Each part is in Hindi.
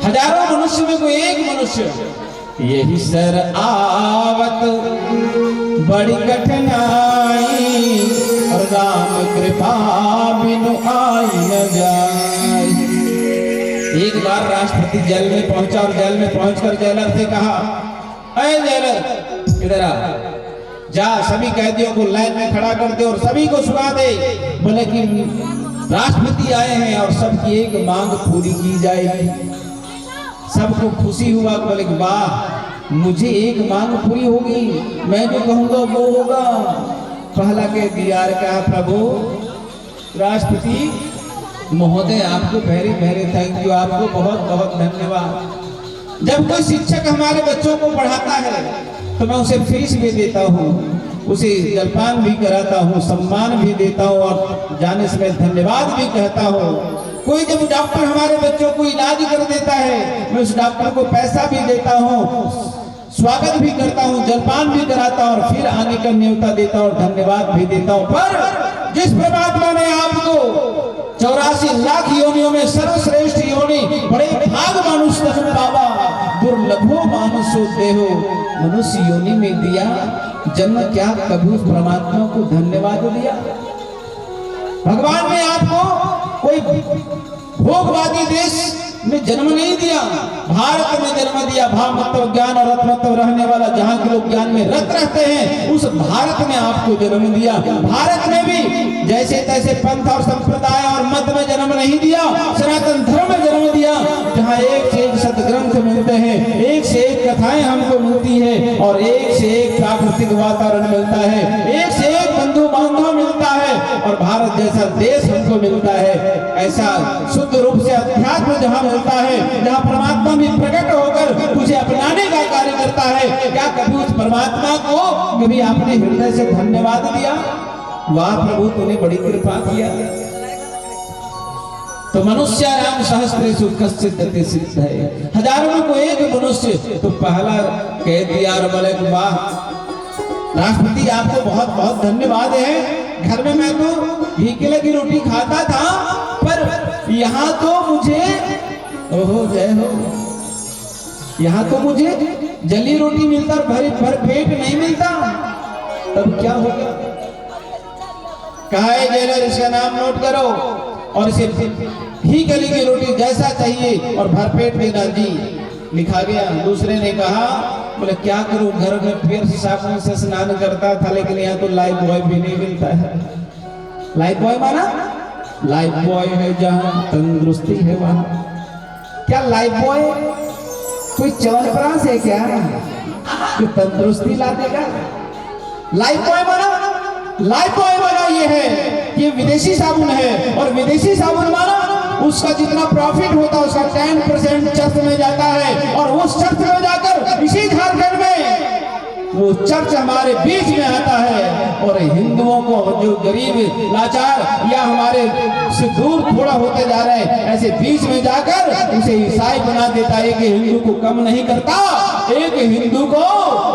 हजारों मनुष्य में कोई एक मनुष्य यही सर आवत बड़ी कठिनाई और राम कृपा बिनु आई न जाए। एक बार राष्ट्रपति जेल में पहुंचा और जेल में पहुंचकर जेलर से कहा, अरे जेलर इधर आ, जा सभी कैदियों को लाइन में खड़ा कर दे और सभी को सुना दे। बोले कि राष्ट्रपति आए हैं और सबकी एक मांग पूरी की जाएगी। सबको खुशी हुआ। बोले कि वाह, मुझे एक मांग पूरी होगी, मैं जो कहूंगा वो होगा। पहला कैदियार कहा, प्रभु राष्ट्रपति महोदय आपको वेरी वेरी थैंक यू, आपको बहुत बहुत धन्यवाद। जब कोई शिक्षक हमारे बच्चों को पढ़ाता है तो मैं उसे फीस भी देता हूँ, उसे जलपान भी कराता हूँ, सम्मान भी देता हूँ और जाने समय धन्यवाद भी कहता हूँ। कोई जब डॉक्टर हमारे बच्चों को इलाज कर देता है, मैं उस डॉक्टर को पैसा भी देता हूँ, स्वागत भी करता हूँ, जलपान भी कराता हूँ और फिर आने का न्योता देता हूँ, धन्यवाद भी देता हूँ। पर जिस परमात्मा ने आपको 84 लाख योनियों में सर्वश्रेष्ठ योनि बड़े भाग मानुष तन पावा, दुर्लभो मानुषो देहो मनुष्य योनि में दिया, जन्म क्या कभी उस परमात्मा को धन्यवाद दिया। भगवान ने आपको कोई भोगवादी देश में जन्म नहीं दिया, भारत में जन्म दिया। भावमत्व ज्ञान और रत्नत्व रहने वाला, जहाँ के लोग ज्ञान में रत रहते हैं, उस भारत में आपको जन्म दिया। भारत में भी जैसे तैसे पंथ और संप्रदाय और मत में जन्म नहीं दिया, सनातन धर्म में जन्म दिया, जहाँ एक से एक सदग्रंथ मिलते हैं, एक से एक कथाएं हमको मिलती है और एक से एक प्राकृतिक वातावरण मिलता है, एक से एक बंधु बांधव मिलता है और भारत जैसा देश हमको मिलता है। ऐसा शुद्ध रूप से अध्यात्म जहाँ मिलता है, जहाँ परमात्मा भी प्रकट होकर तुझे अपनाने का कार्य करता है, क्या कभी उस परमात्मा को कभी आपने हृदय से धन्यवाद दिया? वाह प्रभु, तूने बड़ी कृपा किया। तो मनुष्य राम सहस्रेषु कश्चित् सिद्ध है, हजारों में कोई एक मनुष्य। तो पहला कह दिया और बोले वाह राष्ट्रपति आपको बहुत बहुत धन्यवाद है। घर में मैं तो घी के लगी रोटी खाता था, पर यहाँ तो मुझे ओहो जय हो, यहाँ तो मुझे जली रोटी मिलता और भर पेट नहीं मिलता, तब क्या होगा? कहा है जेलर, इसका नाम नोट करो और इसे घी गली की रोटी जैसा चाहिए और भरपेट देना जी, लिखा गया। दूसरे ने कहा, बोले क्या करूं, घर में फिर साबुन से स्नान करता था, लेकिन यहाँ तो लाइफ बॉय भी नहीं मिलता है। लाइफ बॉय माना लाइफ बॉय है जहाँ तंदुरुस्ती है वहाँ। क्या लाइफ बॉय कोई च्यवनप्राश है क्या जो तंदुरुस्ती ला देगा? लाइफ बॉय माना ये है कि विदेशी साबुन है, और विदेशी साबुन माना उसका जितना प्रॉफिट होता है उसका 10% चर्च में जाता है, और उस चर्च में जाकर इसी झारखंड में वो चर्च हमारे बीच में आता है और हिंदुओं को जो गरीब लाचार या हमारे से दूर थोड़ा होते जा रहे हैं, ऐसे बीच में जाकर उसे ईसाई बना देता है। कि हिंदू को कम नहीं करता, एक हिंदू को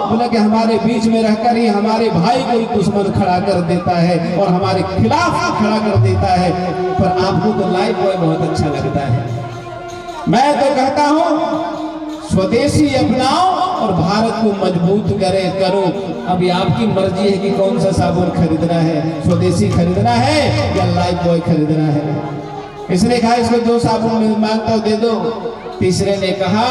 बोला कि हमारे बीच में रहकर ही हमारे भाई को दुश्मन खड़ा कर देता है और हमारे खिलाफ खड़ा कर देता है। पर आपको तो लाइफ बॉय बहुत अच्छा लगता है। मैं तो कहता हूँ स्वदेशी अपनाओ और भारत को मजबूत करो। अभी आपकी मर्जी है कि कौन सा साबुन खरीदना है, स्वदेशी खरीदना है या लाइफ बॉय खरीदना है। इसने कहा इसको जो साबुन मांगता हो दे दो। तीसरे ने कहा,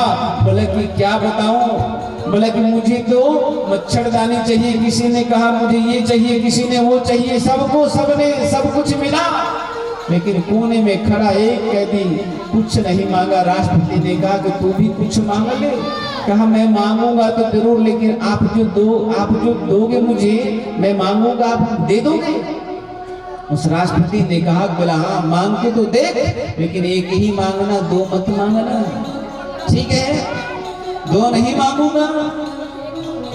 बोले कि क्या बताऊं, बोले कि मुझे तो मच्छरदानी चाहिए, किसी ने कहा मुझे ये चाहिए, किसी ने वो चाहिए, सबको सबने सब कुछ मिला, लेकिन कोने में खड़ा एक कैदी कुछ नहीं मांगा। राष्ट्रपति ने कहा कि तू भी कुछ मांग ले। कहा मैं मांगूंगा तो जरूर, लेकिन आप जो दोगे मुझे, मैं मांगूंगा आप दे दोगे? उस राष्ट्रपति ने कहा, बोला हाँ मांग के तो देख, लेकिन एक ही मांगना, दो मत मांगना। ठीक है, दो नहीं मांगूंगा,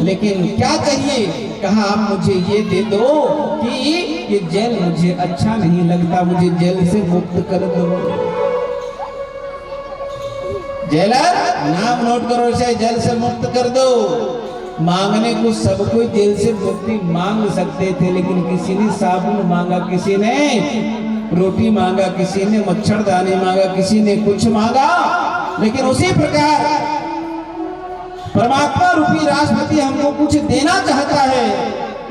लेकिन क्या चाहिए? कहा आप मुझे ये दे दो कि ये जेल मुझे अच्छा नहीं लगता, मुझे जेल से मुक्त कर दो। जेलर नाम नोट करो, इसे जेल से मुक्त कर दो। मांगने को सब कोई जेल से मुक्ति मांग सकते थे, लेकिन किसी ने साबुन मांगा, किसी ने रोटी मांगा, किसी ने मच्छरदानी मांगा, किसी ने कुछ मांगा, लेकिन उसी प्रकार परमात्मा रूपी राष्ट्रपति हमको कुछ देना चाहता है,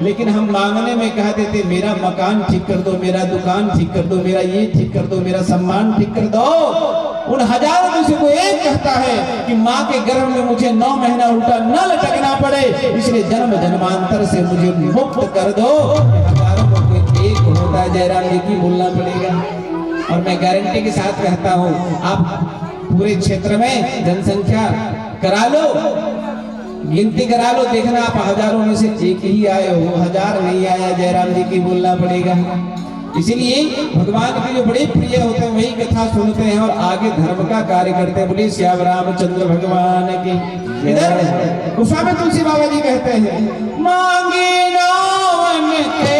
लेकिन हम मांगने में कह देते मेरा मकान ठीक कर दो, मेरा दुकान ठीक कर दो, मेरा ये ठीक कर दो, मेरा सम्मान ठीक कर दो। उन हजारों में से कोई एक कहता है कि माँ के गर्भ में मुझे 9 महीना उल्टा न लटकना पड़े, इसलिए जन्म जन्मांतर से मुझे मुक्त कर दो। हजारों में कोई एक होता है, जयराम जी की बोलना पड़ेगा। और मैं गारंटी के साथ कहता हूँ, आप पूरे क्षेत्र में जनसंख्या करा लो, गिनती करा लो, देखना आप हजारों में से एक ही आए हो, 1000 नहीं आया, जयराम जी की बोलना पड़ेगा। इसीलिए भगवान के जो बड़े प्रिय होते हैं वही कथा सुनते हैं और आगे धर्म का कार्य करते हैं। बोलिए श्याम रामचंद्र भगवान की। इधर गुफा में तुलसी बाबा जी कहते हैं, मांगे नावन के